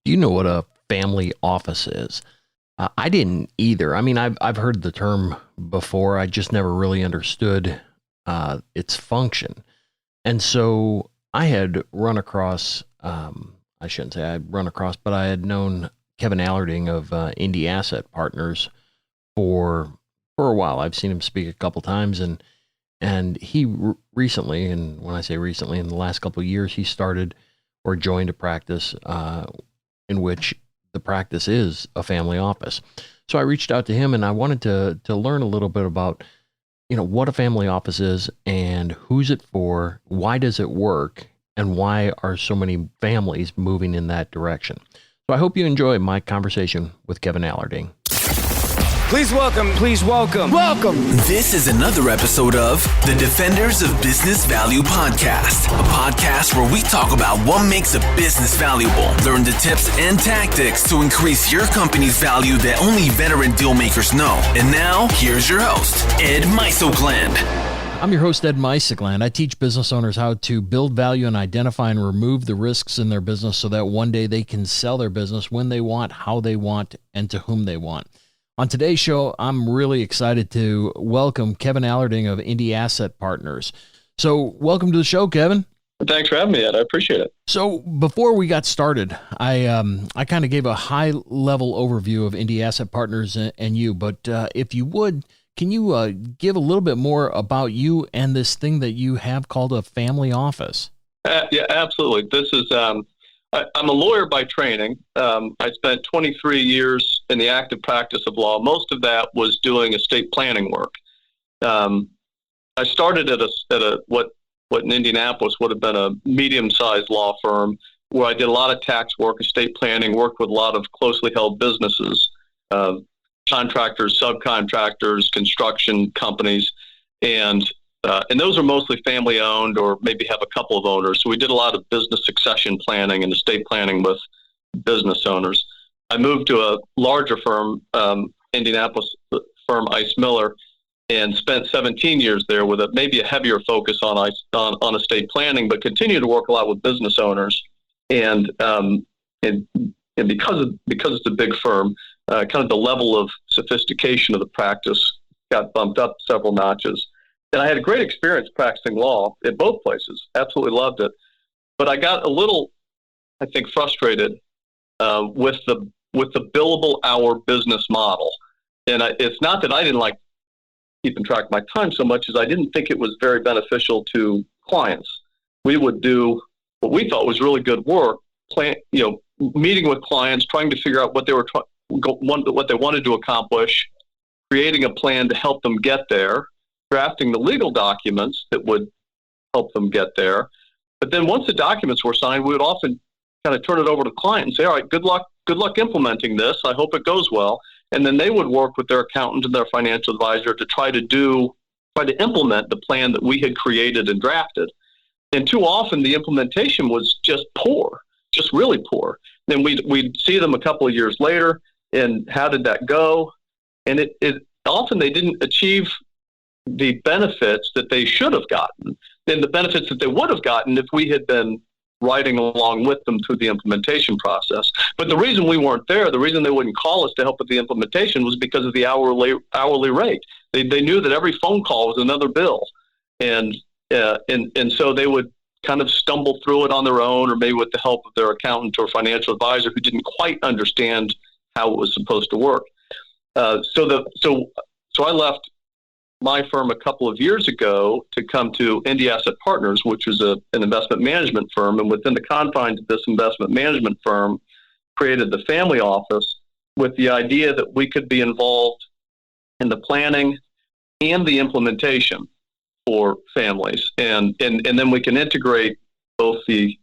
Do you know what a family office is? I didn't either. I mean, I've heard the term before. I just never really understood its function. And so I had run across, I shouldn't say I'd run across, but I had known Kevin Alerding of Indie Asset Partners for a while. I've seen him speak a couple times, and he recently, and when I say recently, in the last couple of years, he started or joined a practice in which the practice is a family office. So I reached out to him, and I wanted to learn a little bit about, what a family office is and who's it for, why does it work, and why are so many families moving in that direction. So I hope you enjoy my conversation with Kevin Alerding. Please welcome. This is another episode of the Defenders of Business Value podcast, a podcast where we talk about what makes a business valuable, learn the tips and tactics to increase your company's value that only veteran deal makers know. And now, here's your host, Ed Meisselgland. I'm your host, Ed Meisselgland. I teach business owners how to build value and identify and remove the risks in their business so that one day they can sell their business when they want, how they want, and to whom they want. On today's show, I'm really excited to welcome Kevin Alerding of Indie Asset Partners. So welcome to the show, Kevin. Thanks for having me, Ed. I appreciate it. So before we got started, I kind of gave a high-level overview of Indie Asset Partners and you, but if you would, can you give a little bit more about you and this thing that you have called a family office? Yeah, absolutely. This is I'm a lawyer by training. I spent 23 years in the active practice of law. Most of that was doing estate planning work. I started at what in Indianapolis would have been a medium-sized law firm where I did a lot of tax work, estate planning, worked with a lot of closely held businesses, contractors, subcontractors, construction companies, and those are mostly family owned or maybe have a couple of owners. So we did a lot of business succession planning and estate planning with business owners. I moved to a larger firm, Indianapolis firm Ice Miller, and spent 17 years there with maybe a heavier focus on estate planning, but continued to work a lot with business owners. And because it's a big firm, kind of the level of sophistication of the practice got bumped up several notches. And I had a great experience practicing law at both places. Absolutely loved it. But I got a little, I think, frustrated with the billable hour business model. And it's not that I didn't like keeping track of my time so much as I didn't think it was very beneficial to clients. We would do what we thought was really good work, meeting with clients, trying to figure out what they wanted to accomplish, creating a plan to help them get there, drafting the legal documents that would help them get there. But then once the documents were signed, we would often kind of turn it over to the client and say, all right, good luck implementing this. I hope it goes well. And then they would work with their accountant and their financial advisor to try to implement the plan that we had created and drafted. And too often the implementation was just poor, just really poor. Then we'd see them a couple of years later, and how did that go? And it often they didn't achieve the benefits that they should have gotten, and the benefits that they would have gotten if we had been riding along with them through the implementation process. But the reason we weren't there, the reason they wouldn't call us to help with the implementation was because of the hourly rate. They knew that every phone call was another bill. And so they would kind of stumble through it on their own, or maybe with the help of their accountant or financial advisor who didn't quite understand how it was supposed to work. So I left my firm a couple of years ago to come to Indie Asset Partners, which was an investment management firm. And within the confines of this investment management firm, created the family office with the idea that we could be involved in the planning and the implementation for families. And then we can integrate both the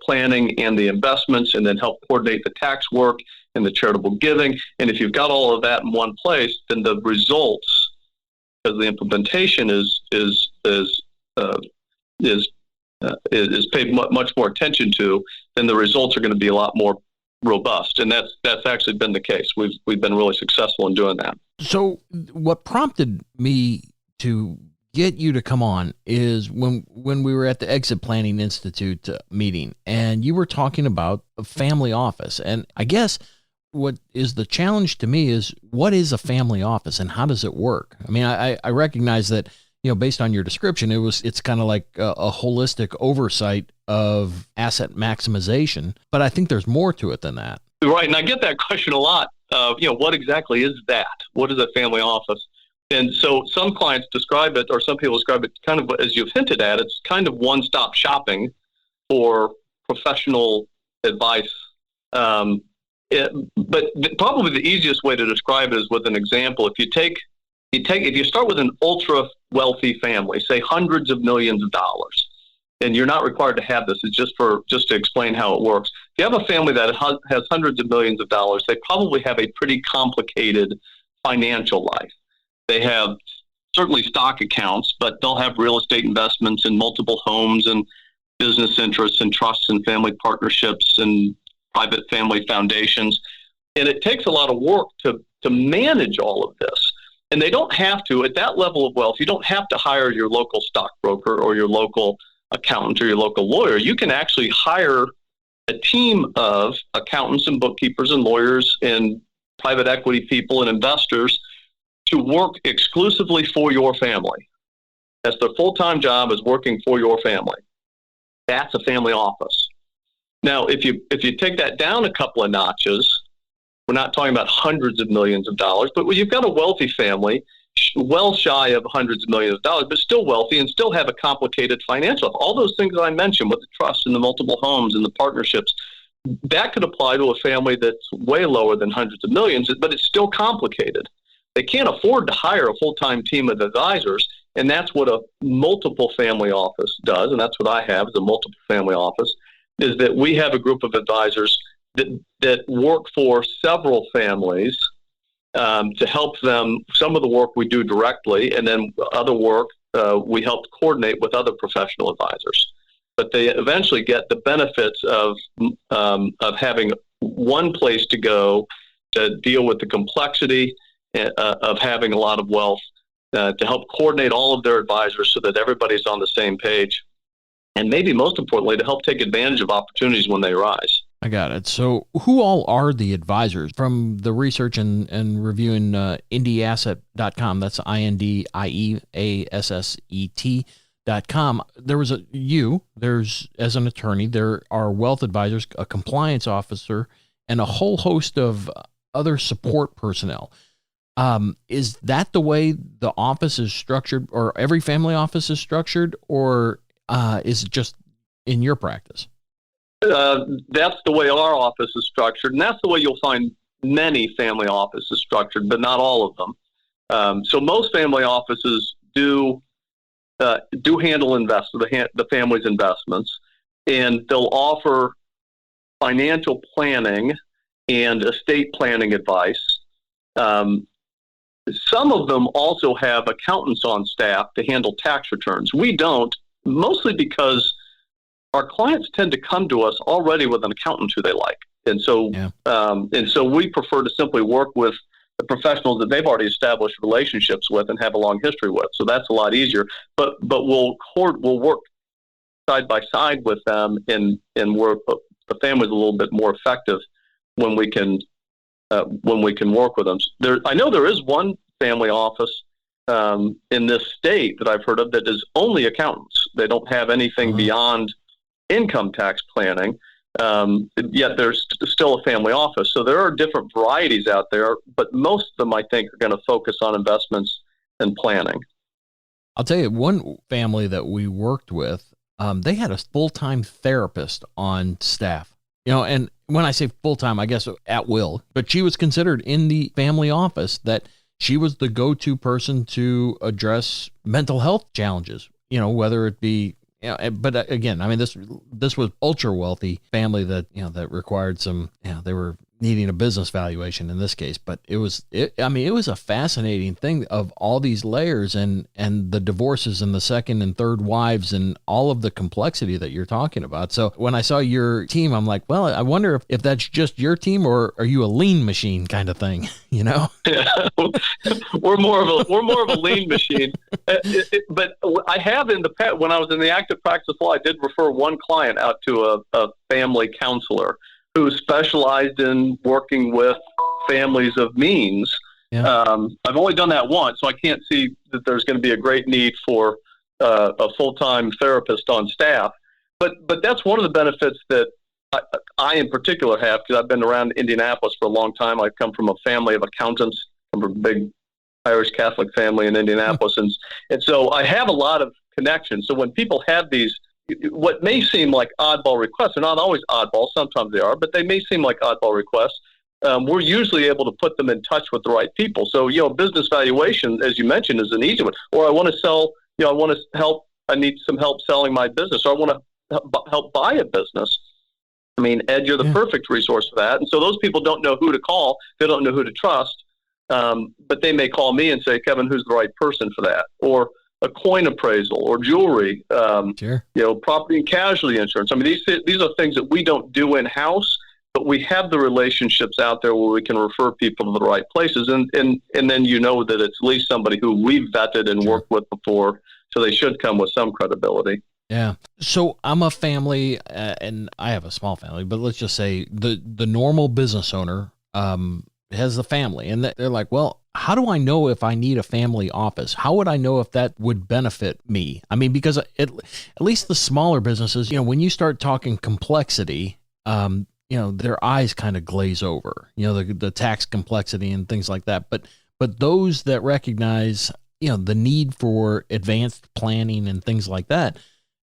planning and the investments, and then help coordinate the tax work and the charitable giving. And if you've got all of that in one place, then the results, because the implementation is paid much more attention to, then the results are going to be a lot more robust. And that's actually been the case. We've been really successful in doing that. So what prompted me to get you to come on is when we were at the Exit Planning Institute meeting, and you were talking about a family office. And I guess what is the challenge to me is, what is a family office and how does it work? I mean, I recognize that, based on your description, it's kind of like a holistic oversight of asset maximization, but I think there's more to it than that. Right. And I get that question a lot. What exactly is that? What is a family office? And so some clients describe it, or some people describe it kind of as you've hinted at, it's kind of one-stop shopping for professional advice. But probably the easiest way to describe it is with an example. If you start with an ultra wealthy family, say hundreds of millions of dollars, and you're not required to have this, it's just to explain how it works. If you have a family that has hundreds of millions of dollars, they probably have a pretty complicated financial life. They have certainly stock accounts, but they'll have real estate investments in multiple homes and business interests and trusts and family partnerships and private family foundations. And it takes a lot of work to manage all of this. And they don't have to, at that level of wealth, you don't have to hire your local stockbroker or your local accountant or your local lawyer. You can actually hire a team of accountants and bookkeepers and lawyers and private equity people and investors to work exclusively for your family. That's their full-time job, is working for your family. That's a family office. Now, if you take that down a couple of notches, we're not talking about hundreds of millions of dollars, but when you've got a wealthy family, well shy of hundreds of millions of dollars, but still wealthy and still have a complicated financial life. All those things that I mentioned with the trust and the multiple homes and the partnerships, that could apply to a family that's way lower than hundreds of millions, but it's still complicated. They can't afford to hire a full-time team of advisors, and that's what a multiple family office does, and that's what I have, is a multiple family office, is that we have a group of advisors that work for several families to help them. Some of the work we do directly, and then other work we help coordinate with other professional advisors. But they eventually get the benefits of having one place to go to deal with the complexity of having a lot of wealth, to help coordinate all of their advisors so that everybody's on the same page, and maybe most importantly, to help take advantage of opportunities when they arise. I got it. So who all are the advisors? From the research and reviewing indieasset.com, that's INDIEASSET.com, there's as an attorney, there are wealth advisors, a compliance officer, and a whole host of other support personnel. Is that the way the office is structured, or every family office is structured, or is it just in your practice? That's the way our office is structured, and that's the way you'll find many family offices structured, but not all of them. So most family offices do handle the family's investments, and they'll offer financial planning and estate planning advice. Some of them also have accountants on staff to handle tax returns. We don't, mostly because our clients tend to come to us already with an accountant who they like. And so, we prefer to simply work with the professionals that they've already established relationships with and have a long history with. So that's a lot easier, but we'll work side by side with them, and work the family's a little bit more effective when we can work with them. I know there is one family office in this state that I've heard of that is only accountants. They don't have anything beyond income tax planning, yet there's still a family office. So there are different varieties out there, but most of them, I think, are going to focus on investments and planning. I'll tell you, one family that we worked with, they had a full-time therapist on staff, and when I say full-time, I guess at will, but she was considered in the family office that she was the go-to person to address mental health challenges, whether it be, but again, I mean, this was ultra wealthy family that, that required some, they were needing a business valuation in this case, but it was a fascinating thing of all these layers and the divorces and the second and third wives and all of the complexity that you're talking about. So when I saw your team, I'm like, well, I wonder if that's just your team or are you a lean machine kind of thing, you know? We're more of a lean machine. But I have in the past, when I was in the active practice law, I did refer one client out to a family counselor who specialized in working with families of means. Yeah. I've only done that once, so I can't see that there's going to be a great need for a full-time therapist on staff. But that's one of the benefits that I in particular have, because I've been around Indianapolis for a long time. I come from a family of accountants, come from a big Irish Catholic family in Indianapolis. And so I have a lot of connections. So when people have these, what may seem like oddball requests, they're not always oddball, sometimes they are, but they may seem like oddball requests. We're usually able to put them in touch with the right people. So, business valuation, as you mentioned, is an easy one. Or I want to sell, I need some help selling my business, or I want to help buy a business. I mean, Ed, you're the perfect resource for that. And so those people don't know who to call. They don't know who to trust. But they may call me and say, Kevin, who's the right person for that? Or a coin appraisal or jewelry, property and casualty insurance. I mean, these are things that we don't do in-house, but we have the relationships out there where we can refer people to the right places. And then that it's at least somebody who we've vetted and worked with before, so they should come with some credibility. Yeah. So I'm a family, and I have a small family, but let's just say the normal business owner has a family, and they're like, well, how do I know if I need a family office? How would I know if that would benefit me? I mean, because at least the smaller businesses, when you start talking complexity, their eyes kind of glaze over, the tax complexity and things like that. But those that recognize, the need for advanced planning and things like that,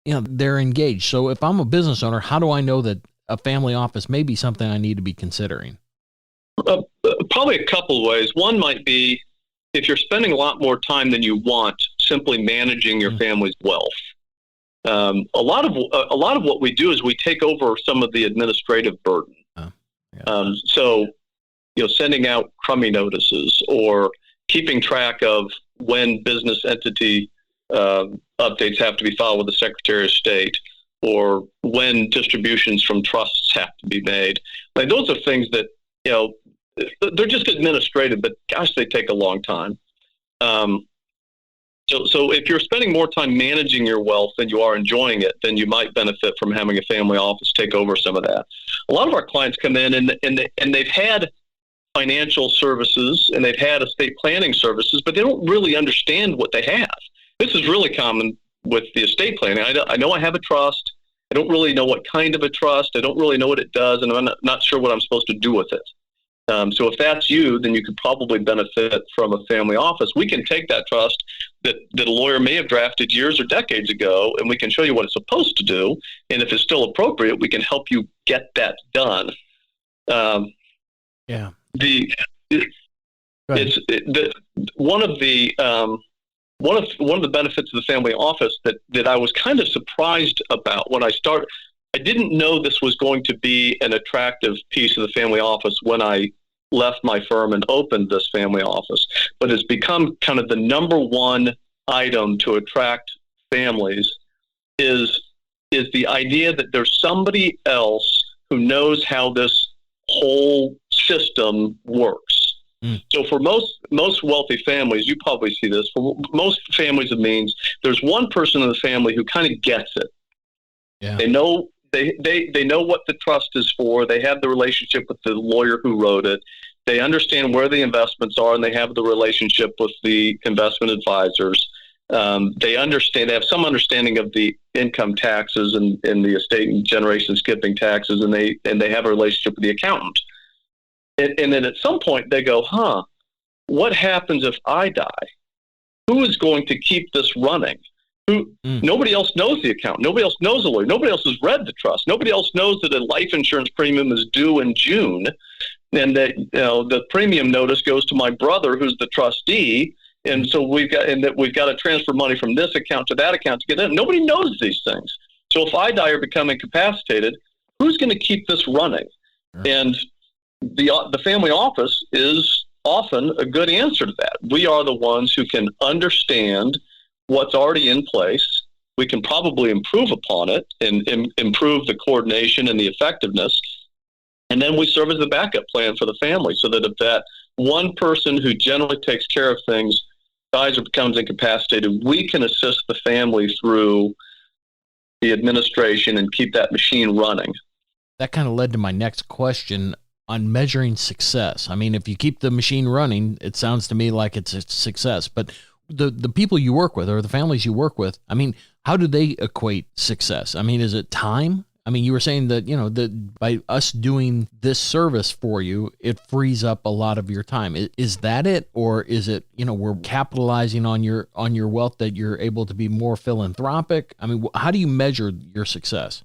they're engaged. So if I'm a business owner, how do I know that a family office may be something I need to be considering? Probably a couple of ways. One might be if you're spending a lot more time than you want simply managing your family's wealth. A lot of what we do is we take over some of the administrative burden. So, sending out crummy notices or keeping track of when business entity updates have to be filed with the Secretary of State, or when distributions from trusts have to be made. Like, those are things that, they're just administrative, but gosh, they take a long time. So if you're spending more time managing your wealth than you are enjoying it, then you might benefit from having a family office take over some of that. A lot of our clients come in and they've had financial services and they've had estate planning services, but they don't really understand what they have. This is really common with the estate planning. I know I have a trust. I don't really know what kind of a trust. I don't really know what it does, and I'm not sure what I'm supposed to do with it. So if that's you, then you could probably benefit from a family office. We can take that trust that a lawyer may have drafted years or decades ago, and we can show you what it's supposed to do. And if it's still appropriate, we can help you get that done. One of the benefits of the family office that I was kind of surprised about when I started. I didn't know this was going to be an attractive piece of the family office when I left my firm and opened this family office, but it's become kind of the number one item to attract families is the idea that there's somebody else who knows how this whole system works. So for most wealthy families, you probably see this, for most families of means, there's one person in the family who kind of gets it. Yeah. They know what the trust is for. They have the relationship with the lawyer who wrote it. They understand where the investments are, and they have the relationship with the investment advisors. They have some understanding of the income taxes and the estate and generation skipping taxes, and they have a relationship with the accountant. And then at some point they go, what happens if I die? Who is going to keep this running? Nobody else knows the account. Nobody else knows the lawyer. Nobody else has read the trust. Nobody else knows that a life insurance premium is due in June, and that the premium notice goes to my brother, who's the trustee, and so we've got to transfer money from this account to that account to get in. Nobody knows these things. So if I die or become incapacitated, who's going to keep this running? And the family office is often a good answer to that. We are the ones who can understand what's already in place. We can probably improve upon it and improve the coordination and the effectiveness. And then we serve as the backup plan for the family, so that if that one person who generally takes care of things dies or becomes incapacitated, we can assist the family through the administration and keep that machine running. That kind of led to my next question on measuring success. I mean, if you keep the machine running, it sounds to me like it's a success. But the people you work with or the families you work with, I mean, how do they equate success? I mean, is it time? I mean, you were saying that, that by us doing this service for you, it frees up a lot of your time. Is that it? Or is it, we're capitalizing on your wealth that you're able to be more philanthropic? I mean, how do you measure your success?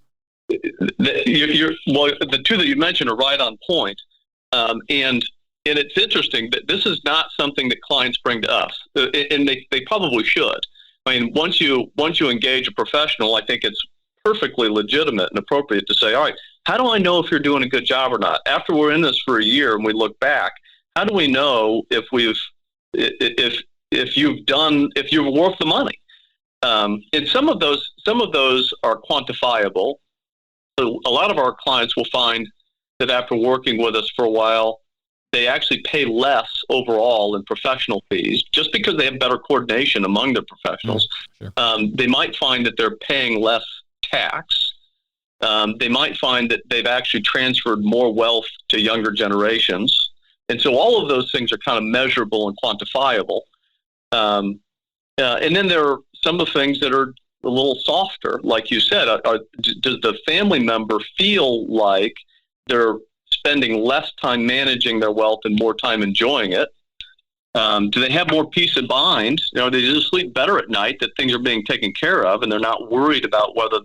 The two that you mentioned are right on point. And it's interesting that this is not something that clients bring to us, and they probably should. I mean, once you engage a professional, I think it's perfectly legitimate and appropriate to say, all right, how do I know if you're doing a good job or not? After we're in this for a year and we look back, how do we know if you're worth the money? And some of those are quantifiable. So a lot of our clients will find that after working with us for a while, they actually pay less overall in professional fees just because they have better coordination among their professionals. Sure. They might find that they're paying less tax. They might find that they've actually transferred more wealth to younger generations. And so all of those things are kind of measurable and quantifiable. And then there are some of the things that are a little softer. Like you said, does the family member feel like they're spending less time managing their wealth and more time enjoying it? Do they have more peace of mind? Do they just sleep better at night that things are being taken care of and they're not worried about whether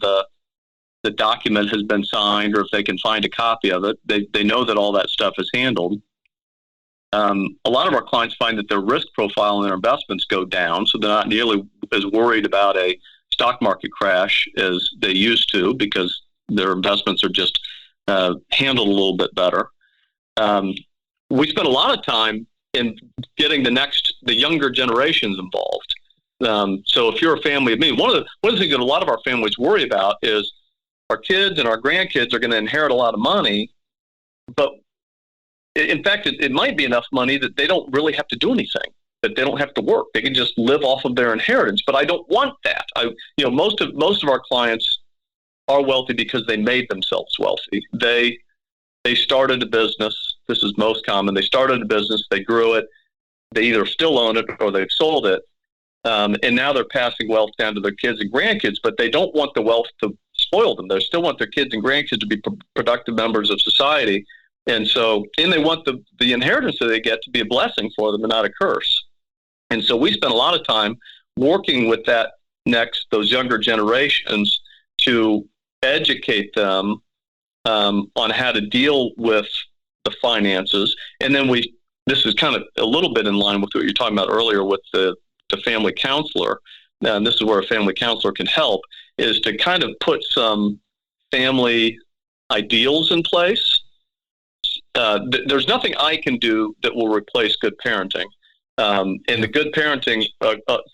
the document has been signed or if they can find a copy of it? They know that all that stuff is handled. A lot of our clients find that their risk profile and their investments go down, so they're not nearly as worried about a stock market crash as they used to because their investments are just handled a little bit better. We spend a lot of time in getting the younger generations involved. So if you're a family of me, one of the things that a lot of our families worry about is our kids and our grandkids are going to inherit a lot of money, but in fact, it might be enough money that they don't really have to do anything, that they don't have to work. They can just live off of their inheritance. But I don't want that. Most of our clients are wealthy because they made themselves wealthy. They started a business. This is most common. They started a business. They grew it. They either still own it or they've sold it. And now they're passing wealth down to their kids and grandkids, but they don't want the wealth to spoil them. They still want their kids and grandkids to be productive members of society. And they want the inheritance that they get to be a blessing for them and not a curse. And so we spend a lot of time working with those younger generations to educate them on how to deal with the finances. And then this is kind of a little bit in line with what you're talking about earlier with the family counselor. And this is where a family counselor can help, is to kind of put some family ideals in place. There's nothing I can do that will replace good parenting. And the good parenting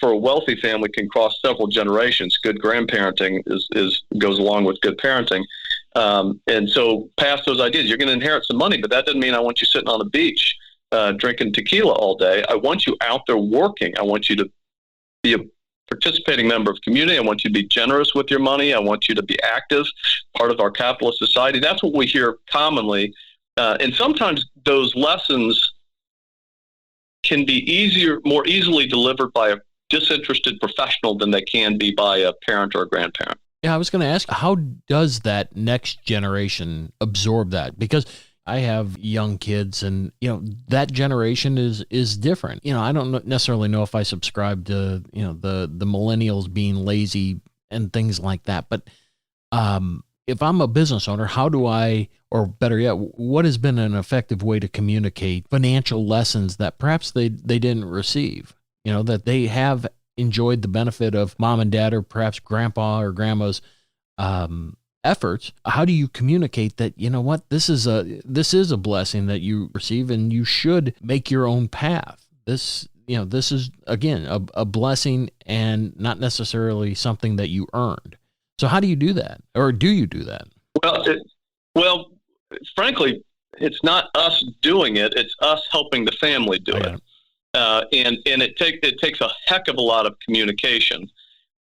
for a wealthy family can cross several generations. Good grandparenting goes along with good parenting. And so pass those ideas. You're going to inherit some money, but that doesn't mean I want you sitting on the beach drinking tequila all day. I want you out there working. I want you to be a participating member of community. I want you to be generous with your money. I want you to be active, part of our capitalist society. That's what we hear commonly. And sometimes those lessons can be more easily delivered by a disinterested professional than they can be by a parent or a grandparent. Yeah, I was going to ask, how does that next generation absorb that? Because I have young kids and, that generation is different. I don't necessarily know if I subscribe to, the millennials being lazy and things like that. But if I'm a business owner, how do I, or better yet, what has been an effective way to communicate financial lessons that perhaps they didn't receive, that they have enjoyed the benefit of mom and dad or perhaps grandpa or grandma's efforts, how do you communicate that, you know what, this is a blessing that you receive and you should make your own path? This is, again, a blessing and not necessarily something that you earned. So how do you do that? Or do you do that? Well, frankly, it's not us doing it. It's us helping the family do it. And it takes a heck of a lot of communication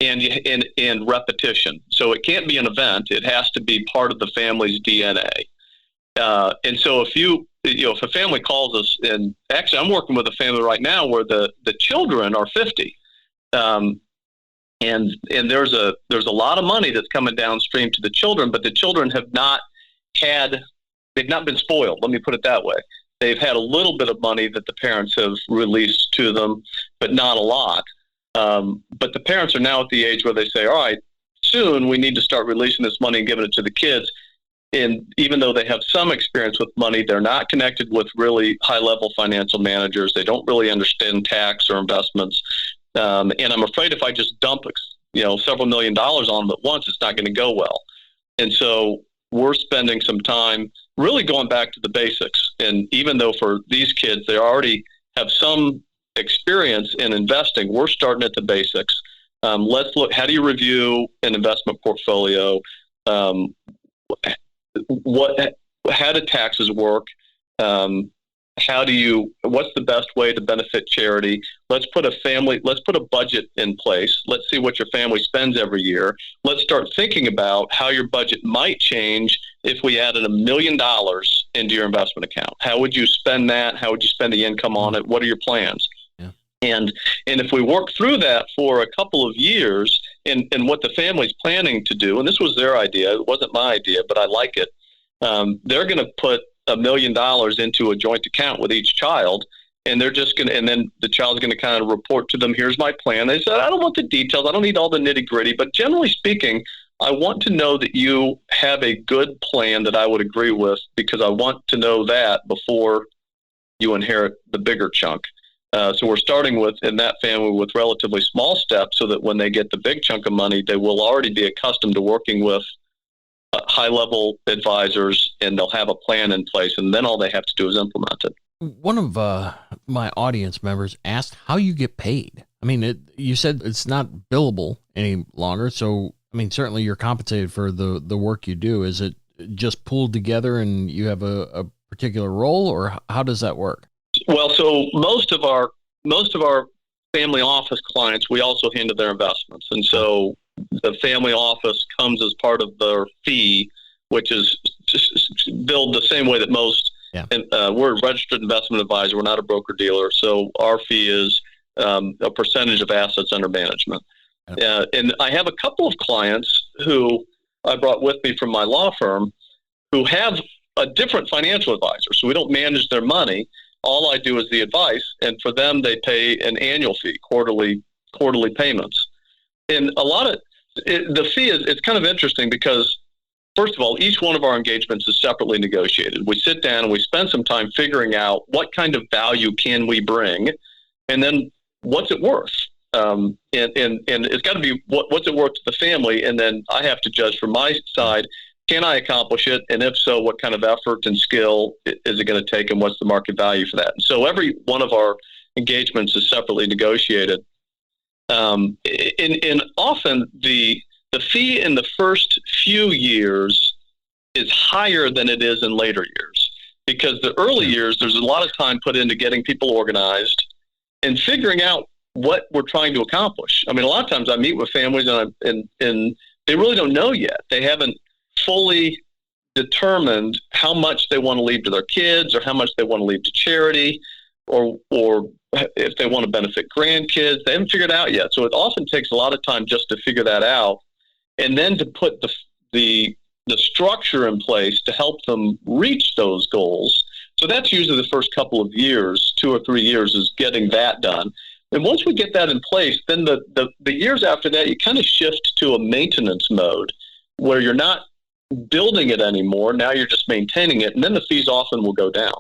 and repetition. So it can't be an event. It has to be part of the family's DNA. And so if a family calls us, and actually I'm working with a family right now where the children are 50. And there's a lot of money that's coming downstream to the children, but the children they've not been spoiled. Let me put it that way. They've had a little bit of money that the parents have released to them, but not a lot. But the parents are now at the age where they say, all right, soon we need to start releasing this money and giving it to the kids. And even though they have some experience with money, they're not connected with really high-level financial managers. They don't really understand tax or investments. And I'm afraid if I just dump, several $1 million on them at once, it's not going to go well. And so we're spending some time really going back to the basics. And even though for these kids, they already have some experience in investing, we're starting at the basics. Let's look, how do you review an investment portfolio? How do taxes work? What's the best way to benefit charity? Let's put a budget in place. Let's see what your family spends every year. Let's start thinking about how your budget might change if we added $1 million into your investment account. How would you spend that? How would you spend the income on it? What are your plans? Yeah. And if we work through that for a couple of years and what the family's planning to do, and this was their idea, it wasn't my idea, but I like it. They're going to put $1 million into a joint account with each child, and they're just going to, and then the child's going to kind of report to them, here's my plan. They said, I don't want the details. I don't need all the nitty gritty, but generally speaking, I want to know that you have a good plan that I would agree with, because I want to know that before you inherit the bigger chunk. So we're starting in that family with relatively small steps so that when they get the big chunk of money, they will already be accustomed to working with high-level advisors, and they'll have a plan in place, and then all they have to do is implement it. One of my audience members asked how you get paid. I mean, you said it's not billable any longer, so I mean, certainly you're compensated for the work you do. Is it just pooled together and you have a particular role, or how does that work? Well, so most of our family office clients, we also handle their investments, and so the family office comes as part of their fee, which is billed the same way that most. Yeah. And we're a registered investment advisor. We're not a broker dealer, so our fee is a percentage of assets under management. Yeah. And I have a couple of clients who I brought with me from my law firm who have a different financial advisor. So we don't manage their money. All I do is the advice, and for them, they pay an annual fee, quarterly payments. And the fee it's kind of interesting because, first of all, each one of our engagements is separately negotiated. We sit down and we spend some time figuring out what kind of value can we bring, and then what's it worth? And it's got to be what's it worth to the family, and then I have to judge from my side, can I accomplish it? And if so, what kind of effort and skill is it going to take, and what's the market value for that? And so every one of our engagements is separately negotiated. And often the fee in the first few years is higher than it is in later years, because the early years, there's a lot of time put into getting people organized and figuring out what we're trying to accomplish. I mean, a lot of times I meet with families and they really don't know yet. They haven't fully determined how much they want to leave to their kids, or how much they want to leave to charity, or if they want to benefit grandkids. They haven't figured it out yet. So it often takes a lot of time just to figure that out, and then to put the structure in place to help them reach those goals. So that's usually the first couple of years, 2 or 3 years, is getting that done. And once we get that in place, then the years after that, you kind of shift to a maintenance mode where you're not building it anymore. Now you're just maintaining it, and then the fees often will go down.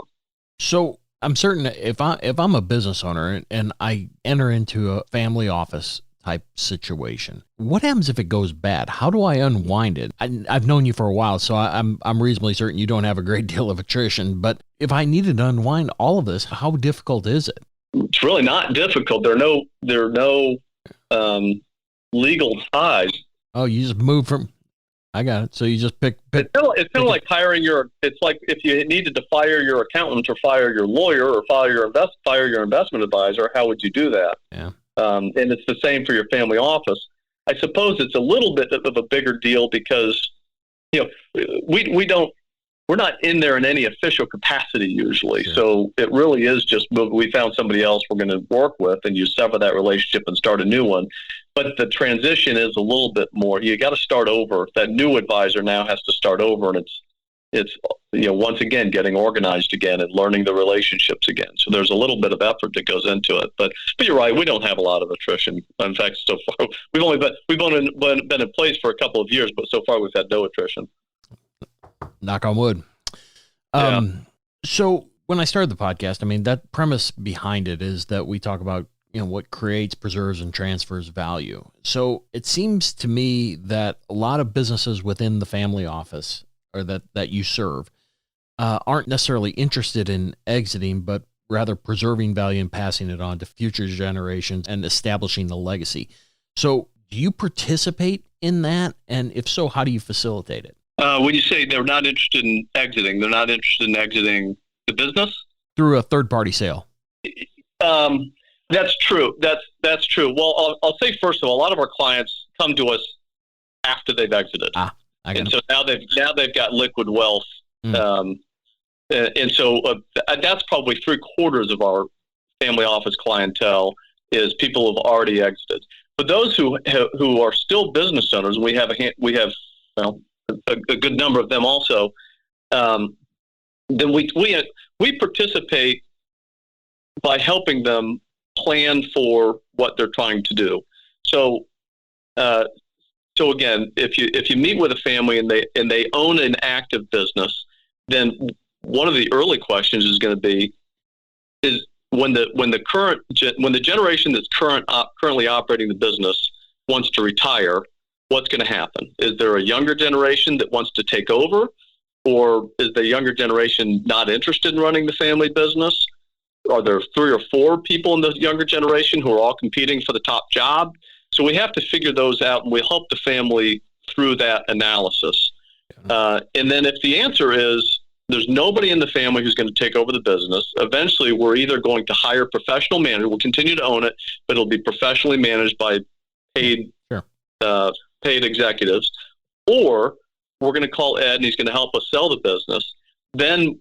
So I'm certain if I'm a business owner and I enter into a family office type situation. What happens if it goes bad? How do I unwind it? I've known you for a while, so I'm reasonably certain you don't have a great deal of attrition. But if I needed to unwind all of this, how difficult is it? It's really not difficult. There are no legal ties. Oh, you just move from. I got it. So you just pick. It's kind of like hiring it's like if you needed to fire your accountant or fire your lawyer or fire your investment advisor, how would you do that? Yeah. And it's the same for your family office. I suppose it's a little bit of a bigger deal because, we're not in there in any official capacity usually. Sure. So it really is just we found somebody else we're going to work with, and you sever that relationship and start a new one. But the transition is a little bit more. You got to start over. That new advisor now has to start over, and it's once again getting organized again and learning the relationships again. So there's a little bit of effort that goes into it. But you're right. We don't have a lot of attrition. In fact, so far we've only been in place for a couple of years, but so far we've had no attrition. Knock on wood. So when I started the podcast, I mean, that premise behind it is that we talk about, what creates, preserves, and transfers value. So it seems to me that a lot of businesses within the family office or that you serve aren't necessarily interested in exiting, but rather preserving value and passing it on to future generations and establishing the legacy. So do you participate in that? And if so, how do you facilitate it? When you say they're not interested in exiting, they're not interested in exiting the business? Through a third-party sale. That's true. That's true. Well, I'll say, first of all, a lot of our clients come to us after they've exited. So now they've got liquid wealth. And so that's probably 3/4 of our family office clientele is people who have already exited. But those who are still business owners, we have a good number of them also. Then we participate by helping them plan for what they're trying to do. So again, if you meet with a family and they own an active business, then one of the early questions is going to be is when the generation that's currently operating the business wants to retire, what's going to happen? Is there a younger generation that wants to take over, or is the younger generation not interested in running the family business? Are there 3 or 4 people in the younger generation who are all competing for the top job? So we have to figure those out, and we help the family through that analysis. And then if the answer is there's nobody in the family who's going to take over the business, eventually we're either going to hire professional managers. We'll continue to own it, but it'll be professionally managed by paid executives, or we're going to call Ed and he's going to help us sell the business. Then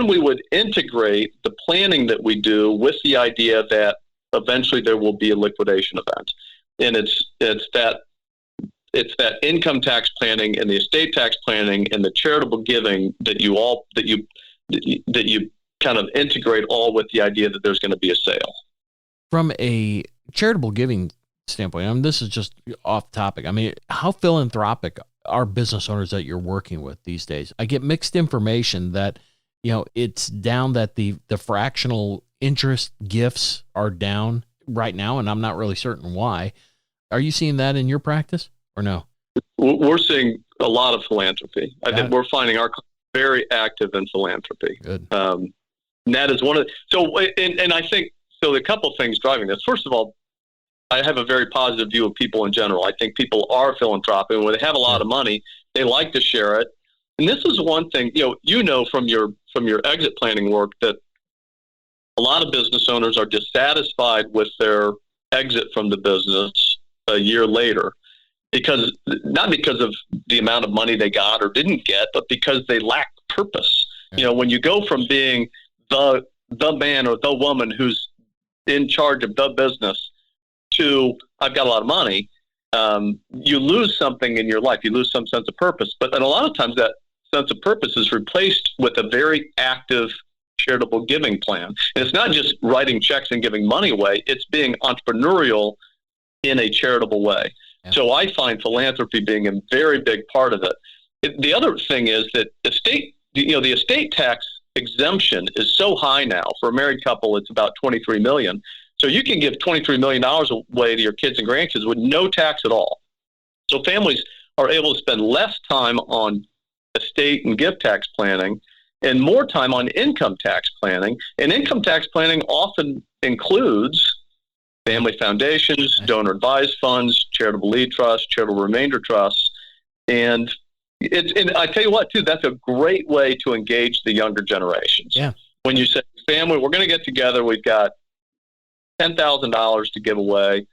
we would integrate the planning that we do with the idea that eventually there will be a liquidation event. And it's that income tax planning and the estate tax planning and the charitable giving that you kind of integrate all with the idea that there's going to be a sale. From a charitable giving standpoint, I mean, this is just off topic. I mean, how philanthropic are business owners that you're working with these days? I get mixed information that, it's down, that the fractional interest gifts are down right now, and I'm not really certain why. Are you seeing that in your practice or no? We're seeing a lot of philanthropy. I think we're finding our clients very active in philanthropy. Good. And that is one of and I think, so a couple of things driving this. First of all, I have a very positive view of people in general. I think people are philanthropic. When they have a lot of money, they like to share it. And this is one thing, from your exit planning work, that a lot of business owners are dissatisfied with their exit from the business a year later, not because of the amount of money they got or didn't get, but because they lack purpose. Yeah. When you go from being the man or the woman who's in charge of the business to I've got a lot of money, you lose something in your life. You lose some sense of purpose. But then a lot of times that sense of purpose is replaced with a very active charitable giving plan. And it's not just writing checks and giving money away. It's being entrepreneurial in a charitable way. Yeah. So I find philanthropy being a very big part of it. The other thing is that the estate tax exemption is so high now. For a married couple, it's about $23 million. So you can give $23 million away to your kids and grandkids with no tax at all. So families are able to spend less time on estate and gift tax planning and more time on income tax planning. And income tax planning often includes family foundations, donor advised funds, charitable lead trusts, charitable remainder trusts. And I tell you what, too, that's a great way to engage the younger generations. Yeah. When you say, family, we're going to get together, we've got $10,000 to give away.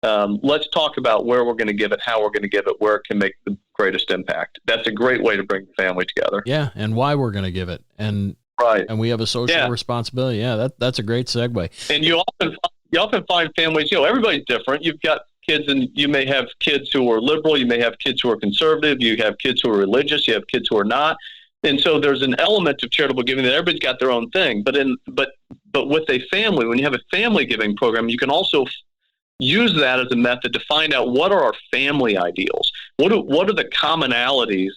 Let's talk about where we're going to give it, how we're going to give it, where it can make the greatest impact. That's a great way to bring the family together. Yeah, and why we're going to give it, and we have a social responsibility. Yeah, that's a great segue. And you often find families. Everybody's different. You've got kids, and you may have kids who are liberal. You may have kids who are conservative. You have kids who are religious. You have kids who are not. And so there's an element of charitable giving that everybody's got their own thing. But with a family, when you have a family giving program, you can also use that as a method to find out what are our family ideals. What are the commonalities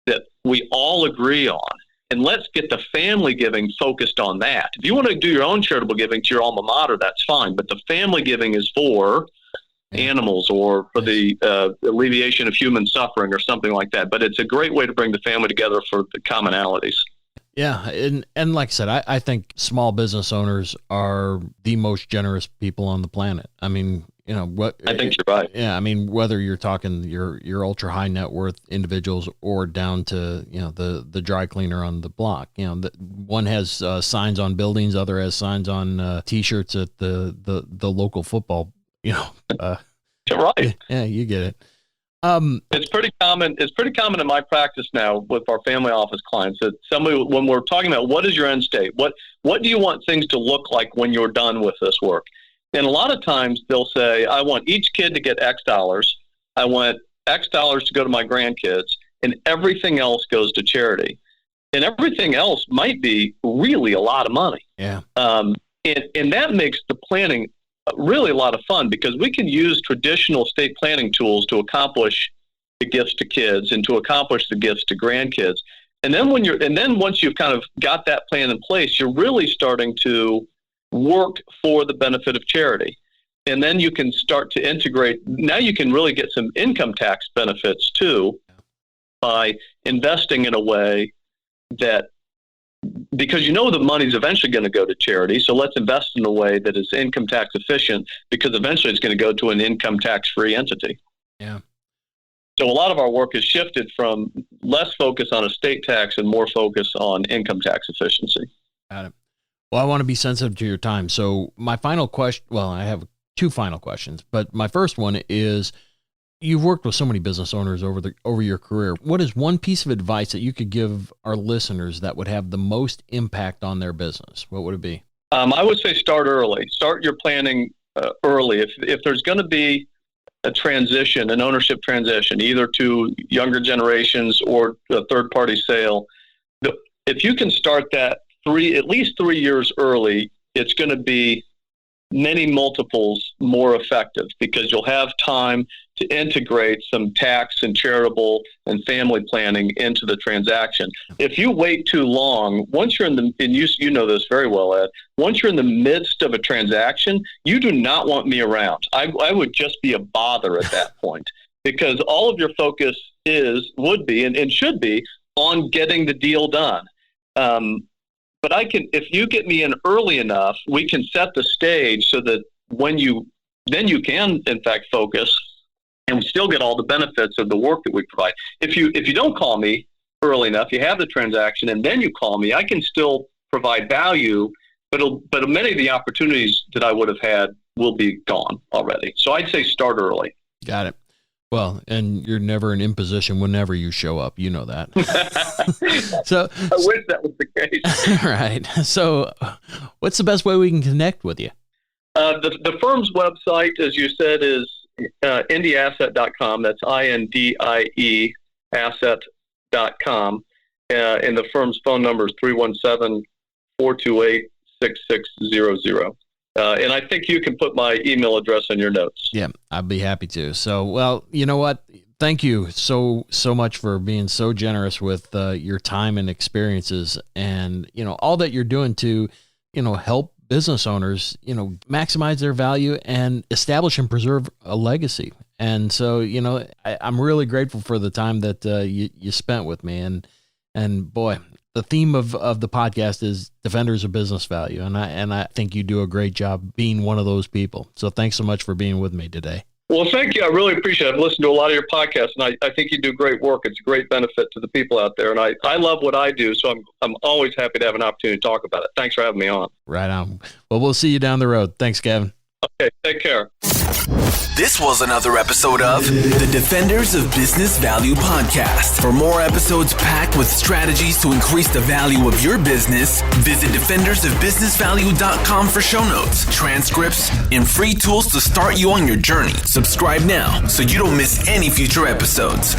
that we all agree on? And let's get the family giving focused on that. If you want to do your own charitable giving to your alma mater, that's fine. But the family giving is for animals or for the alleviation of human suffering or something like that. But it's a great way to bring the family together for the commonalities. Yeah. And like I said, I think small business owners are the most generous people on the planet. I mean, what I think you're right. Yeah. I mean, whether you're talking your ultra high net worth individuals or down to, the dry cleaner on the block, one has signs on buildings, other has signs on t-shirts at the local football, You're right. Yeah, you get it. It's pretty common. It's pretty common in my practice now with our family office clients that when we're talking about what is your end state, what do you want things to look like when you're done with this work? And a lot of times they'll say, I want each kid to get X dollars. I want X dollars to go to my grandkids, and everything else goes to charity. And everything else might be really a lot of money. Yeah. And that makes the planning really a lot of fun because we can use traditional estate planning tools to accomplish the gifts to kids and to accomplish the gifts to grandkids. And then once you've kind of got that plan in place, you're really starting to work for the benefit of charity. And then you can start to integrate. Now you can really get some income tax benefits too by investing in a way that, because the money's eventually going to go to charity. So let's invest in a way that is income tax efficient because eventually it's going to go to an income tax free entity. Yeah. So a lot of our work has shifted from less focus on estate tax and more focus on income tax efficiency. Got it. Well, I want to be sensitive to your time. So my final question, I have two final questions, but my first one is, you've worked with so many business owners over your career. What is one piece of advice that you could give our listeners that would have the most impact on their business? What would it be? I would say start early. Start your planning early. If there's going to be a transition, an ownership transition, either to younger generations or a third-party sale, if you can start that at least 3 years early, it's going to be many multiples more effective because you'll have time to integrate some tax and charitable and family planning into the transaction. If you wait too long, once you're and you know this very well, Ed, once you're in the midst of a transaction, you do not want me around. I would just be a bother at that point because all of your focus would be and should be on getting the deal done. But if you get me in early enough, we can set the stage so that then you can in fact focus and still get all the benefits of the work that we provide. If you don't call me early enough, you have the transaction and then you call me, I can still provide value, but many of the opportunities that I would have had will be gone already. So I'd say start early. Got it. Well, and you're never in imposition whenever you show up. You know that. So I wish that was the case. Right. So what's the best way we can connect with you? The firm's website, as you said, is indieasset.com. That's INDIE asset.com. And the firm's phone number is 317-428-6600. And I think you can put my email address in your notes. Yeah, I'd be happy to. So, well, you know what? Thank you so much for being so generous with your time and experiences and, all that you're doing to, help business owners, maximize their value and establish and preserve a legacy. And so, I'm really grateful for the time that you spent with me. And boy, the theme of the podcast is defenders of business value. And I think you do a great job being one of those people. So thanks so much for being with me today. Well, thank you. I really appreciate it. I've listened to a lot of your podcasts, and I think you do great work. It's a great benefit to the people out there. And I love what I do, so I'm always happy to have an opportunity to talk about it. Thanks for having me on. Right on. Well, we'll see you down the road. Thanks, Kevin. Okay, take care. This was another episode of the Defenders of Business Value podcast. For more episodes packed with strategies to increase the value of your business, visit defendersofbusinessvalue.com for show notes, transcripts, and free tools to start you on your journey. Subscribe now so you don't miss any future episodes.